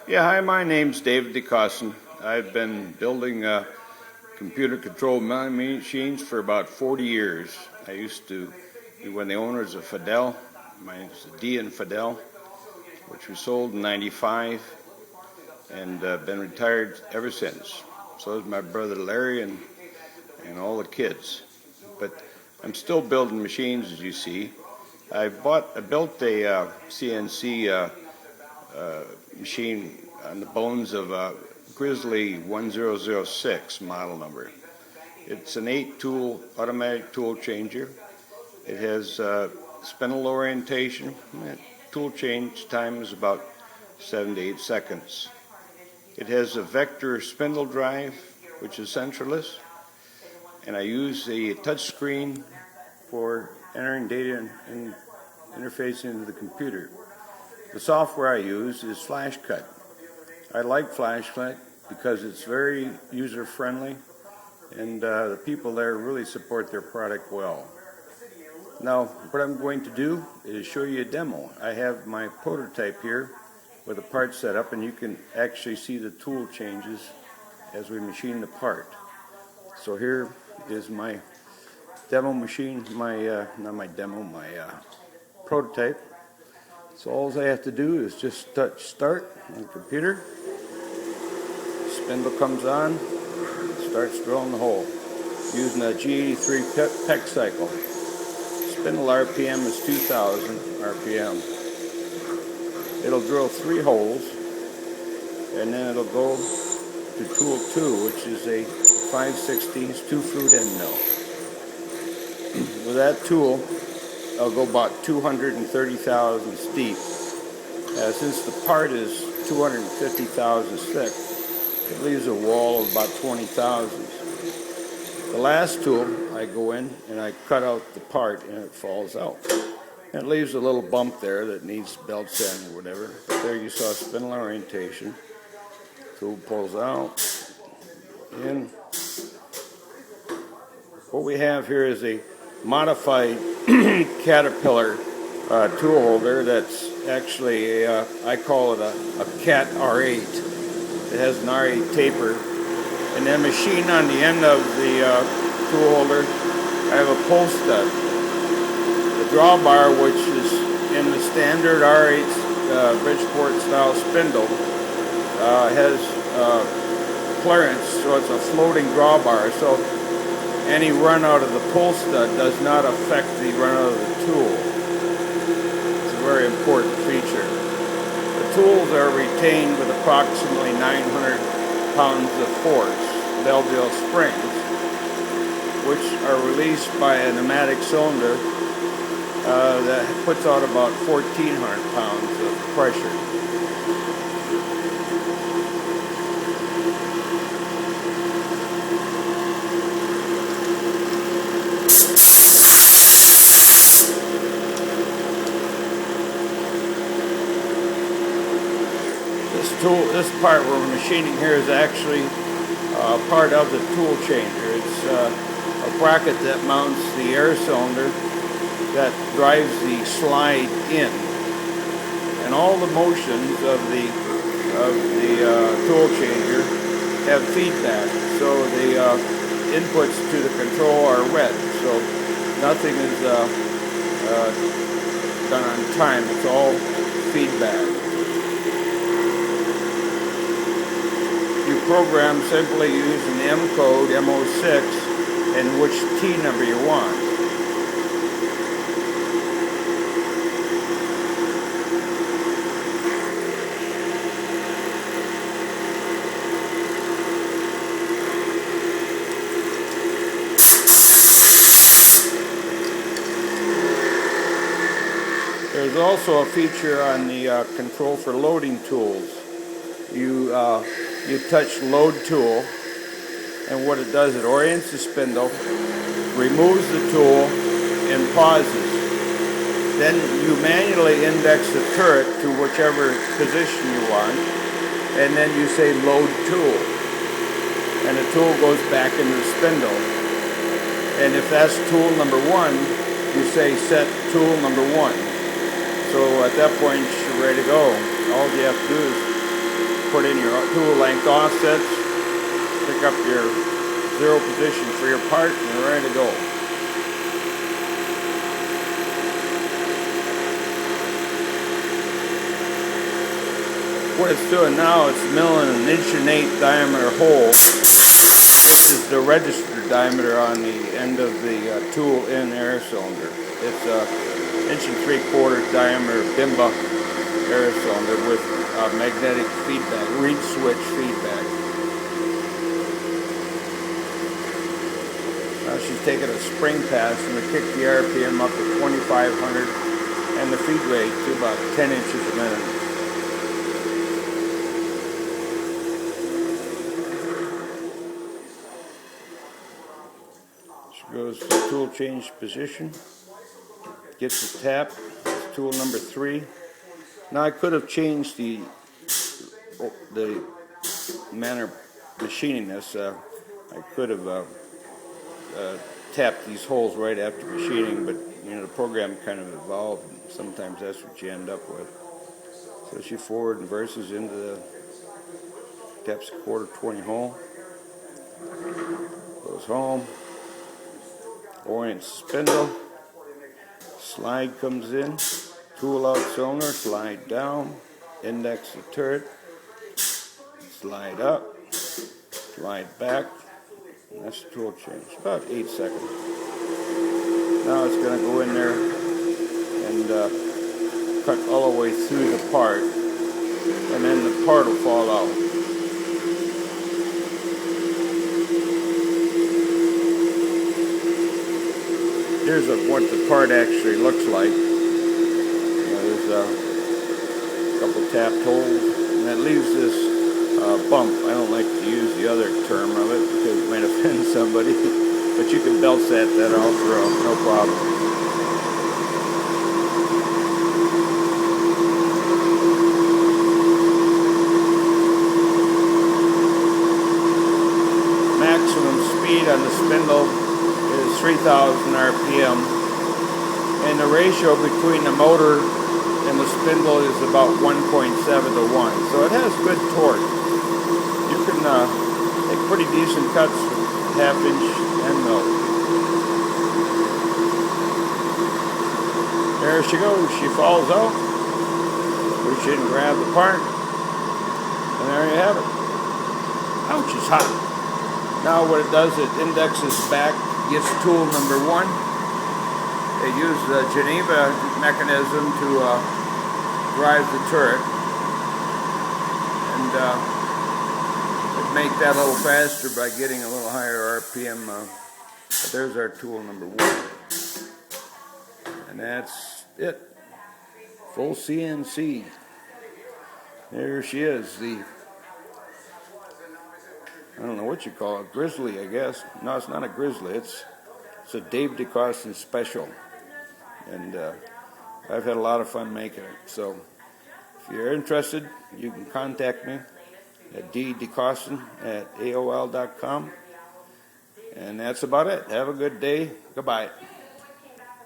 Yeah, hi, my name's David DeCosson. I've been building computer controlled machines for about 40 years. I used to be one of the owners of Fidel. My name's D and Fidel, which we sold in '95, and been retired ever since. So is my brother Larry and all the kids. But I'm still building machines, as you see. I built a CNC machine on the bones of a Grizzly 1006 model number. It's an 8-tool automatic tool changer. It has spindle orientation. Tool change time is about 7 to 8 seconds. It has a vector spindle drive, which is centerless, and I use a touch screen for entering data and interfacing into the computer. The software I use is FlashCut. I like FlashCut because it's very user-friendly, and the people there really support their product well. Now, what I'm going to do is show you a demo. I have my prototype here with the part set up, and you can actually see the tool changes as we machine the part. So here is my demo machine, my prototype. So all I have to do is just touch start on the computer. Spindle comes on, starts drilling the hole using a G83 PEC cycle. Spindle RPM is 2,000 RPM. It'll drill 3 holes, and then it'll go to tool 2, which is a 5/16 2-flute end mill. With that tool, I'll go about 230 thousandths deep. Since the part is 250 thousandths thick, it leaves a wall of about 20 thousandths. The last tool, I go in and I cut out the part and it falls out. And it leaves a little bump there that needs belts in or whatever. But there you saw spindle orientation. Tool pulls out, in. What we have here is a modified Caterpillar tool holder that's actually I call it a Cat R8. It has an R8 taper, and then machine on the end of the tool holder, I have a pull stud. The drawbar, which is in the standard R8 Bridgeport style spindle, has clearance, so it's a floating drawbar. So any run out of the pull stud does not affect the run out of the tool. It's a very important feature. The tools are retained with approximately 900 pounds of force, Belleville springs, which are released by a pneumatic cylinder that puts out about 1,400 pounds of pressure. This part we're machining here is actually part of the tool changer. It's a bracket that mounts the air cylinder that drives the slide in, and all the motions of the tool changer have feedback. So the inputs to the control are read. So nothing is done on time. It's all feedback. You program simply using the M code, M06, and which T number you want. There's also a feature on the control for loading tools. You touch load tool, and what it does, it orients the spindle, removes the tool, and pauses. Then you manually index the turret to whichever position you want, and then you say load tool, and the tool goes back into the spindle. And if that's tool number 1, you say set tool number 1. So at that point, you're ready to go. All you have to do is put in your tool length offsets, pick up your zero position for your part, and you're ready to go. What it's doing now, it's milling an 1.8" diameter hole. This is the registered diameter on the end of the tool in air cylinder. It's a 1.75" diameter Bimba air cylinder with magnetic feedback, reed switch feedback. Now she's taking a spring pass and to kick the RPM up to 2,500 and the feed rate to about 10 inches a minute. She goes to tool change position, gets a tap, it's tool number 3. Now I could have changed the manner of machining this. I could have tapped these holes right after machining, but you know the program kind of evolved, and sometimes that's what you end up with. So she forward and reverses into the taps a 1/4 hole, goes home, orients spindle, slide comes in, tool out cylinder, slide down, index the turret, slide up, slide back, and that's the tool change. About 8 seconds. Now it's going to go in there and cut all the way through the part, and then the part will fall out. Here's what the part actually looks like. There's a couple tapped holes, and that leaves this bump. I don't like to use the other term of it because it might offend somebody, but you can belt set that out for no problem. Maximum speed on the spindle is 3,000 RPM, and the ratio between the motor and the spindle is about 1.7 to 1, so it has good torque. You can make pretty decent cuts with 1/2 inch end mill. There she goes, she falls out. Reach in and grab the part, and there you have it. Ouch, it's hot. Now what it does, it indexes back, gets tool number 1. They use the Geneva mechanism to drive the turret, and make that a little faster by getting a little higher RPM. But there's our tool number 1, and that's it. Full CNC. There she is, the, I don't know what you call it, Grizzly, I guess. No, it's not a Grizzly. It's a Dave DeCostin special, and I've had a lot of fun making it. So if you're interested, you can contact me at ddecostin@aol.com. And that's about it. Have a good day. Goodbye.